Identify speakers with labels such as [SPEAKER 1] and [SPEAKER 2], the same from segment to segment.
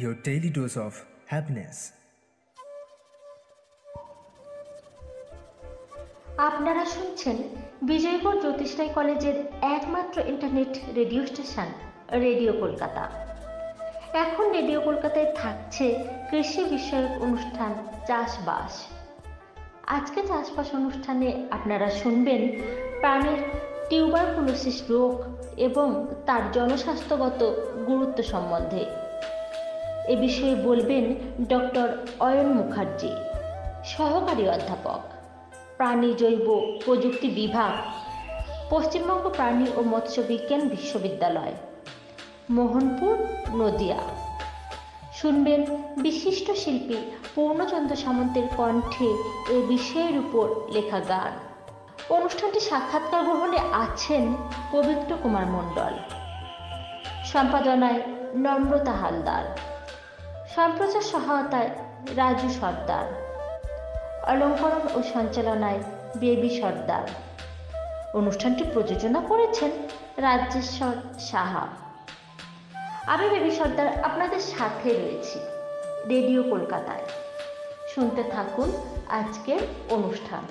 [SPEAKER 1] your daily dose of happiness.
[SPEAKER 2] আপনারা শুনছেন বিজয়পুর জ্যোতিষরায় কলেজের একমাত্র internet radio station radio Kolkata. এখন রেডিও কলকাতায় থাকছে কৃষি বিষয়ক অনুষ্ঠান চাষবাস। আজকে চাষবাস অনুষ্ঠানে আপনারা শুনবেন প্রাণীর টিউবারকুলোসিস রোগ এবং তার জনস্বাস্থ্যগত গুরুত্ব সম্বন্ধে। এ বিষয়ে বলবেন ডক্টর অয়ন মুখার্জি, সহকারী অধ্যাপক, প্রাণী জৈব প্রযুক্তি বিভাগ, পশ্চিমবঙ্গ প্রাণী ও মৎস্য বিজ্ঞান বিশ্ববিদ্যালয়, মোহনপুর, নদিয়া। শুনবেন বিশিষ্ট শিল্পী পূর্ণচন্দ্র সামন্তের কণ্ঠে এ বিষয়ের উপর লেখা গান। অনুষ্ঠানটি সাক্ষাৎকার গ্রহণে আছেন পবিত্র কুমার মণ্ডল, সম্পাদনায় নম্রতা হালদার, সম্প্রচার সহায়তায় রাজু সর্দার, অলঙ্করণ ও সঞ্চালনায় বেবি সর্দার। অনুষ্ঠানটি প্রযোজনা করেছেন রাজেশ্বর সাহা। আমি বেবি সর্দার আপনাদের সাথে রয়েছি রেডিও কলকাতায়। শুনতে থাকুন আজকের অনুষ্ঠান।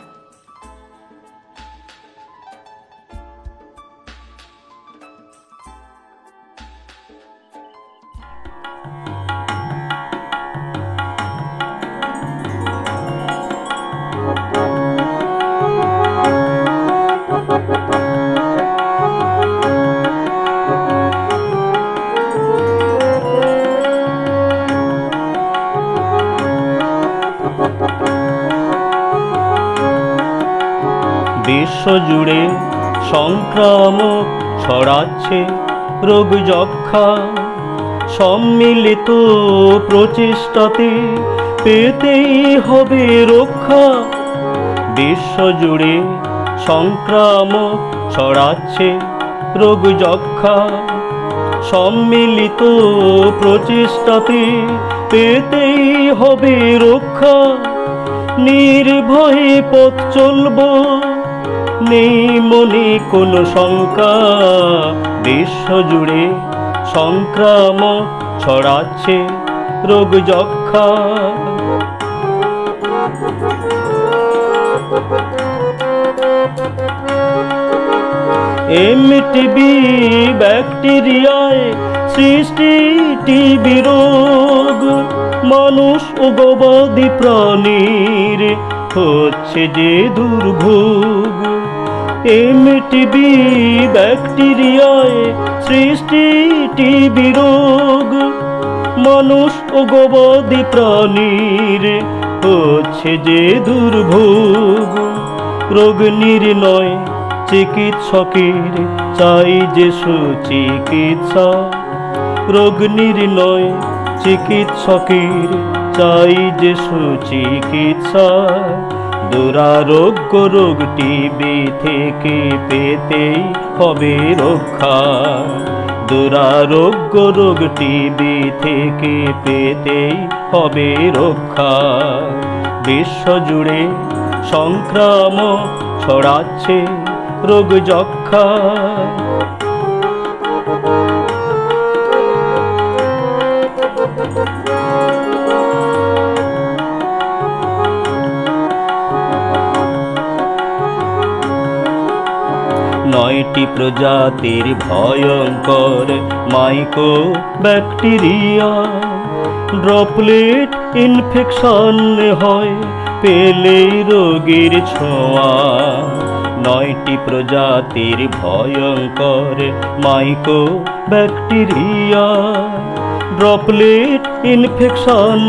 [SPEAKER 3] বিশ্বজুড়ে সংক্রামক ছড়াচ্ছে রোগ যক্ষ্মা, সম্মিলিত প্রচেষ্টাতে পেতেই হবে রক্ষা। বিশ্বজুড়ে সংক্রামক ছড়াচ্ছে রোগ যক্ষ্মা, সম্মিলিত প্রচেষ্টাতে পেতেই হবে রক্ষা। নির্ভয়ে পথ চলব, নেই মনে কোনো শঙ্কা। বিশ্বজুড়ে সংক্রামক ছড়াচ্ছে রোগ যক্ষ্মা। এমটিবি ব্যাকটেরিয়ায় সৃষ্টি টিবি রোগ, মানুষ ও গবাদি প্রাণীর হচ্ছে যে দুর্ভোগ। এমটিবি ব্যাকটেরিয়ায় সৃষ্টি টিবি রোগ, মানুষ ও গবাদি প্রাণীর হচ্ছে যে দুর্ভোগ। রোগ নির্ণয় চিকিৎসকের চাই যে সুচিকিৎসা, রোগ নির্ণয় চিকিৎসকের চাই যে সুচিকিৎসা। দুরারোগ্য রোগ টিবি থেকে পেতেই হবে রক্ষা। দুরারোগ্য রোগ টিবি থেকে পেতেই হবে রক্ষা। বিশ্বজুড়ে সংক্রামক ছড়াচ্ছে রোগ যক্ষ্মা। 9টি প্রজাতির ভয়ঙ্কর মাইক্রো ব্যাকটেরিয়া, ড্রপলেট ইনফেকশন হয় পেলেই রোগীর ছোঁয়া। 9টি প্রজাতির ভয়ঙ্কর মাইক্রো ব্যাকটেরিয়া, ড্রপলেট ইনফেকশন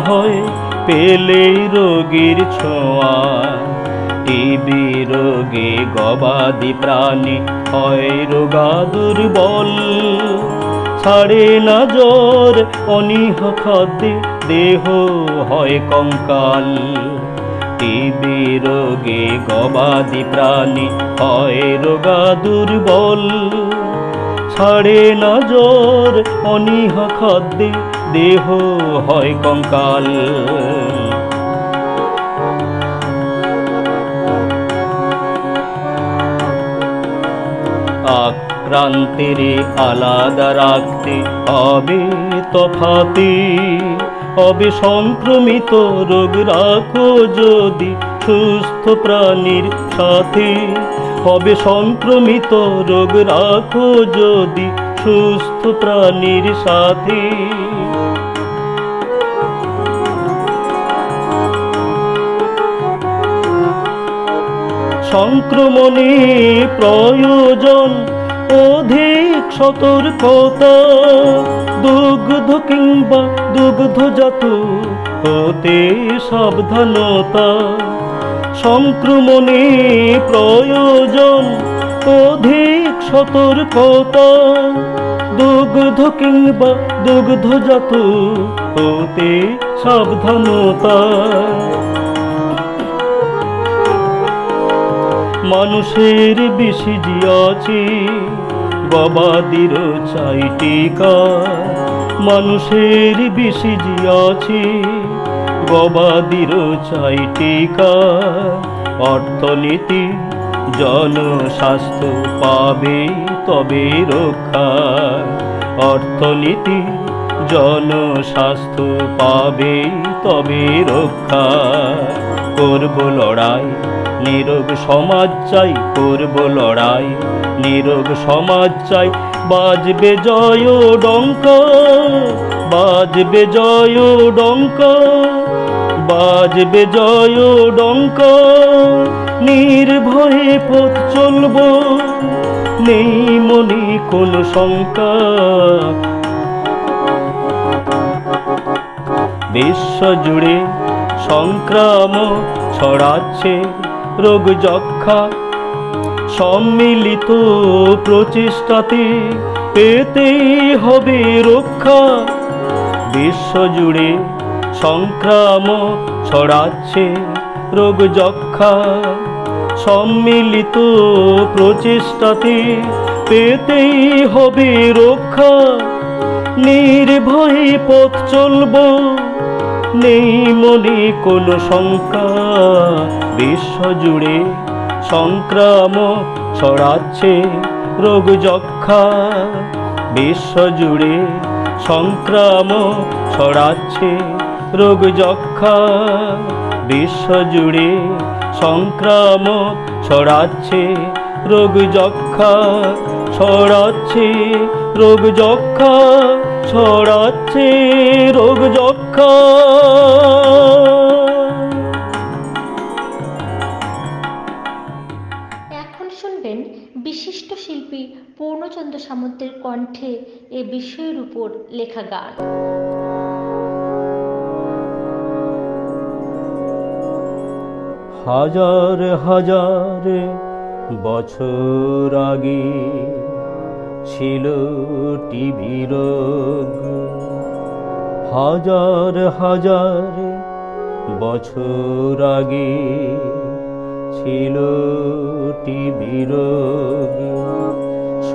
[SPEAKER 3] হয় পেলেই রোগীর ছোঁয়া। টিবি রোগে গবাদি প্রাণী হয় রোগা দুর্বল, ছাড়ে না জ্বর অনীহ খাদ্যে দেহ হয় কঙ্কাল। টিবি রোগে গবাদি প্রাণী হয় রোগা দুর্বল, ছাড়ে না জ্বর অনীহ খাদ্যে দেহ হয় কঙ্কাল। ক্রান্তিরে আলাদা রাখতে হবে তফাতে। হবে সংক্রমিত রোগ রাখো যদি সুস্থ প্রাণীর সাথে। হবে সংক্রমিত রোগ রাখো যদি সুস্থ প্রাণীর সাথে। সংক্রমণে প্রয়োজন অধিক সতর্কতা। দুগ্ধ কিংবা দুগ্ধজাত হতে সাবধানতা। সংক্রমণে প্রয়োজন অধিক সতর্কতা। দুগ্ধ কিংবা দুগ্ধজাত হতে সাবধানতা। মানুষের বেশি আছে গবাদিরও চাই টিকা। মানুষের বেশি আছে গবাদিরও চাই টিকা। অর্থনীতি জনস্বাস্থ্য পাবে তবে রক্ষা। অর্থনীতি জনস্বাস্থ্য পাবে তবে রক্ষা। করব লড়াই নিরোগ সমাজ চাই। করব লড়াই নিরোগ সমাজ চাই। বাজবে জয় ডঙ্ক। বাজবে জয় ডঙ্ক। বাজবে জয় ডঙ্ক। নির্ভয়ে পথ চলব নেই মনে কোনো শঙ্কা। বিশ্ব জুড়ে সংক্রামক ছড়াচ্ছে রোগ যক্ষা। সম্মিলিত প্রচেষ্টাতে পেতে হবে রক্ষা। বিশ্বজুড়ে সংক্রামক ছড়াচ্ছে রোগ যক্ষা। সম্মিলিত প্রচেষ্টাতে পেতেই হবে রক্ষা। নির্ভয়ে পথ চলব নেই মনে কোনো শঙ্কা। বিশ্বজুড়ে সংক্রামক ছড়াচ্ছে রোগ যক্ষা। বিশ্বজুড়ে সংক্রামক ছড়াচ্ছে রোগ যক্ষা। বিশ্বজুড়ে সংক্রামক ছড়াচ্ছে রোগ যক্ষা। ছড়াচ্ছে রোগ যক্ষা। ছড়াচ্ছে রোগ যক্ষা।
[SPEAKER 2] এখন শুনবেন বিশিষ্ট শিল্পী পূর্ণচন্দ্র সামন্তের কণ্ঠে এ বিষয়ের উপর লেখা গান।
[SPEAKER 3] হাজার হাজার বছর আগে ছিল টিবি রোগ। হাজার হাজার বছর আগে ছিল টিবি রোগ।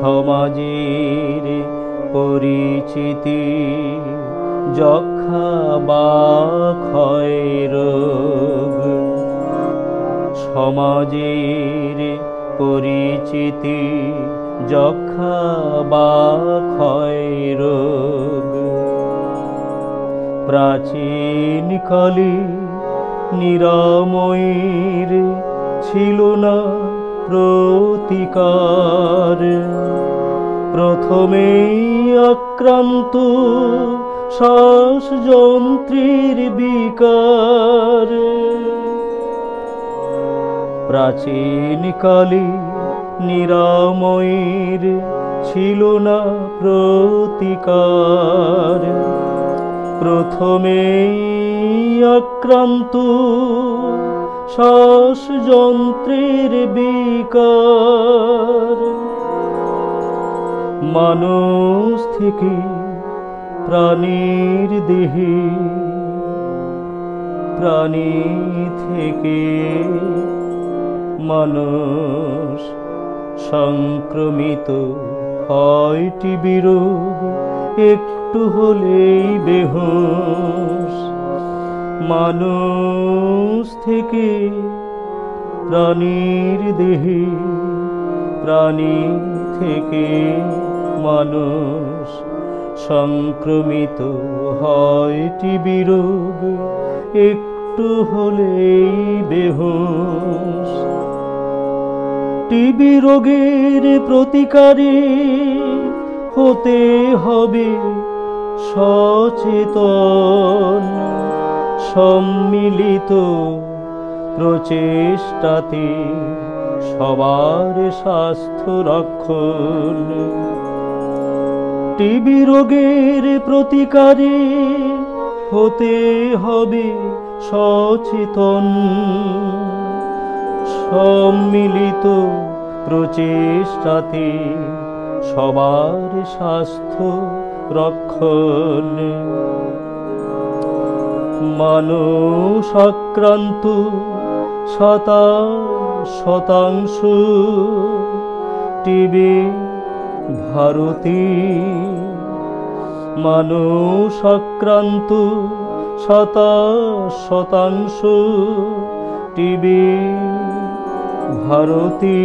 [SPEAKER 3] সমাজের পরিচিতি যক্ষা বা ক্ষয় রোগ। সমাজের পরিচিতি যক্ষা বা ক্ষয় রোগ। প্রাচীন কালে নিরাময়ের ছিল না প্রতিকার। প্রথমেই আক্রান্ত শ্বাসযন্ত্রের বিকার। প্রাচীন কালে নিরাময়ের ছিল না প্রতিকার। প্রথমেই আক্রান্ত শ্বাসযন্ত্রের বিকার। মানুষ থেকে প্রাণীর দেহে, প্রাণী থেকে মানুষ সংক্রমিত হয় টিবি রোগ। একটু হলেই বেহুশ। মানুষ থেকে প্রাণীর দেহে, প্রাণী থেকে মানুষ সংক্রমিত হয় টিবি রোগ একটু হলেই বেহুশ। টিবি রোগের প্রতিকারে হতে হবে সচেতন, সম্মিলিত প্রচেষ্টাতে সবার স্বাস্থ্য রক্ষণ। টিবি রোগের প্রতিকারে হতে হবে সচেতন, সম্মিলিত প্রচেষ্টাতে সবার স্বাস্থ্য রক্ষণ। মানুষ আক্রান্ত 27% টিবি ভারতে। মানুষ আক্রান্ত 27% টিবি ভারতে।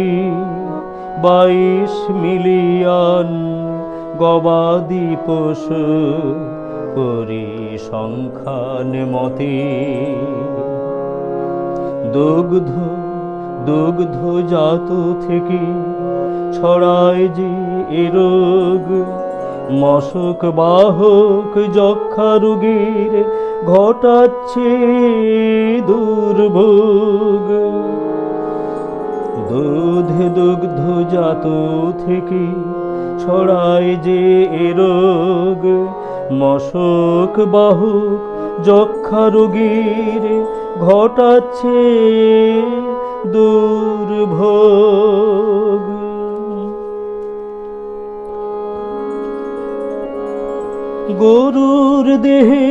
[SPEAKER 3] 22 মিলিয়ন গবাদি পশু পরিসংখ্যান মতে। দুগ্ধজাত থেকে ছড়ায় যে এ রোগ, মশক বাহক যক্ষ্মা রোগীর ঘটাচ্ছে দুর্ভোগ। দুগ্ধজাত থেকে ছড়ায় যে এ রোগ, মশক বাহক যক্ষ্মা রোগীর ঘটাচ্ছে দুর্ভোগ। গরুর দেহে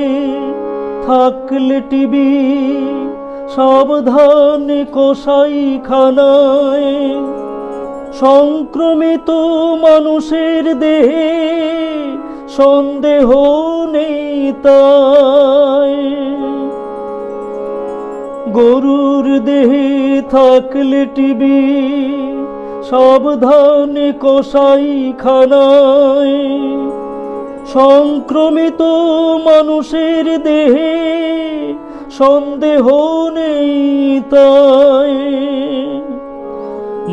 [SPEAKER 3] থাকলে টিবি সাবধান কসাইখানায়। সংক্রমিত মানুষের দেহে সন্দেহ নেই তাই। গরুর দেহে থাকলে টিবি সাবধান কসাইখানায়। সংক্রমিত মানুষের দেহে সন্দেহ নেই তাই।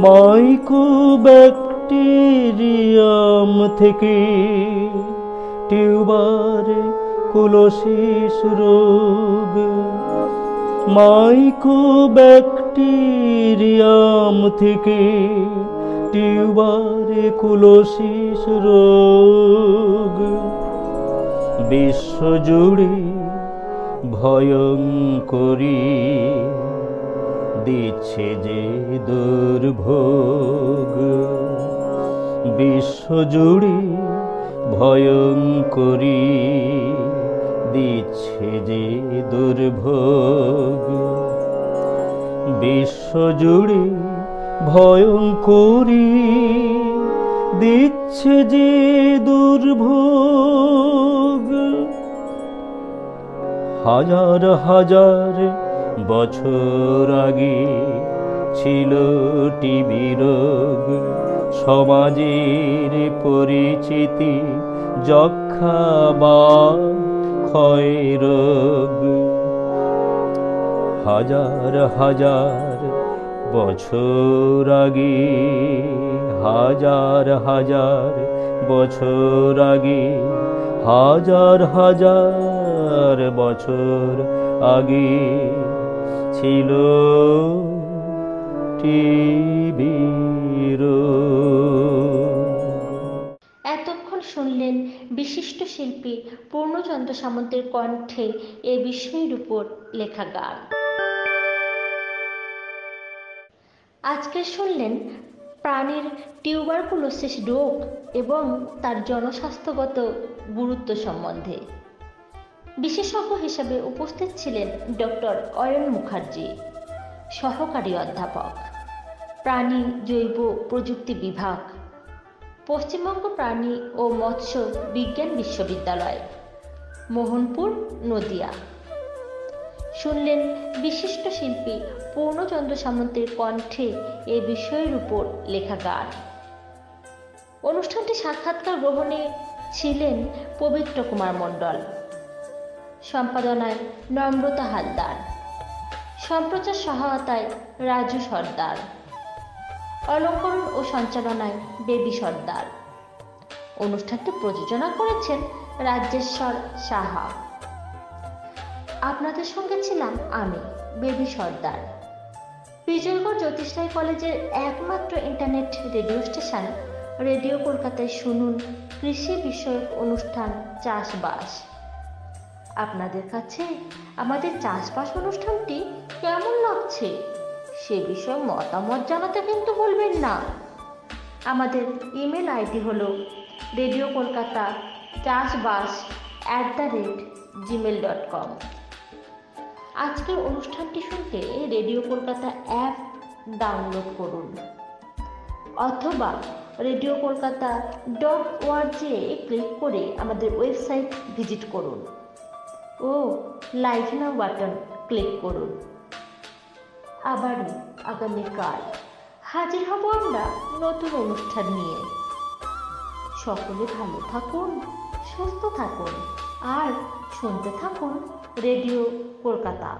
[SPEAKER 3] মাইকোব্যাকটেরিয়াম থেকে টিউবারকুলোসিস রোগ। মাইকোব্যাকটেরিয়াম থেকে টিউবারকুলোসিস রোগ। বিশ্বজুড়ে ভয়ঙ্করী দিচ্ছে যে দুর্ভোগ। বিশ্বজুড়ে ভয়ঙ্করী দিচ্ছে যে দুর্ভোগ। বিশ্বজুড়ে ভয়ঙ্করী দিচ্ছে যে দুর্ভোগ। হাজার হাজার বছর আগে ছিল টিবি রোগ, সমাজের পরিচিতি যক্ষ্মা বা ক্ষয় রোগ। হাজার হাজার বছর আগে, হাজার হাজার বছর আগে, হাজার হাজার বছর আগে ছিল টিবি রোগ।
[SPEAKER 2] এতক্ষণ শুনলেন বিশিষ্ট শিল্পী পূর্ণচন্দ্র সামন্তের কণ্ঠে এ বিষয়ের উপর লেখা গান। আজকে শুনলেন প্রাণীর টিউবারকুলোসিস রোগ এবং তার জনস্বাস্থ্যগত গুরুত্ব সম্বন্ধে। বিশেষজ্ঞ হিসেবে উপস্থিত ছিলেন ডক্টর অয়ন মুখার্জি, সহকারী অধ্যাপক, প্রাণী জৈব প্রযুক্তি বিভাগ, পশ্চিমবঙ্গ প্রাণী ও মৎস্য বিজ্ঞান বিশ্ববিদ্যালয়, মোহনপুর, নদিয়া। শুনলেন বিশিষ্ট শিল্পী পূর্ণচন্দ্র সামন্তের কণ্ঠে এ বিষয়ের উপর লেখা গান। অনুষ্ঠানটি সাক্ষাৎকার গ্রহণে ছিলেন পবিত্র কুমার মণ্ডল, সম্পাদনায় নম্রতা হালদার, সম্প্রচার সহায়তায় রাজু সর্দার, অলঙ্করণ ও সঞ্চালনায় বেবি সর্দার। অনুষ্ঠানটি প্রযোজনা করেছেন রাজ্যেশ্বর সাহা। আপনাদের সঙ্গে ছিলাম আমি, বেবি সর্দার। বিজয়গড় জ্যোতিষরায় কলেজের একমাত্র ইন্টারনেট রেডিও স্টেশন রেডিও কলকাতায় শুনুন কৃষি বিষয়ক অনুষ্ঠান চাষবাস। আপনাদের কাছে আমাদের চাষবাস অনুষ্ঠানটি কেমন লাগছে সে বিষয়ে মতামত জানাতে কিন্তু ভুলবেন না। আমাদের ইমেল আইডি হলো radiokolkata.chasbas@gmail.com। আজকের অনুষ্ঠানটি শুনতে রেডিও কলকাতা অ্যাপ ডাউনলোড করুন অথবা radiokolkata.org ক্লিক করে আমাদের ওয়েবসাইট ভিজিট করুন ও লাইভ নাও বাটন ক্লিক করুন। আবারও আগামীকাল হাজির হব আমরা নতুন অনুষ্ঠান নিয়ে। সকলে ভালো থাকুন, সুস্থ থাকুন আর শুনতে থাকুন radio Kolkata.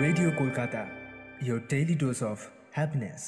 [SPEAKER 1] Radio Kolkata, your daily dose of happiness.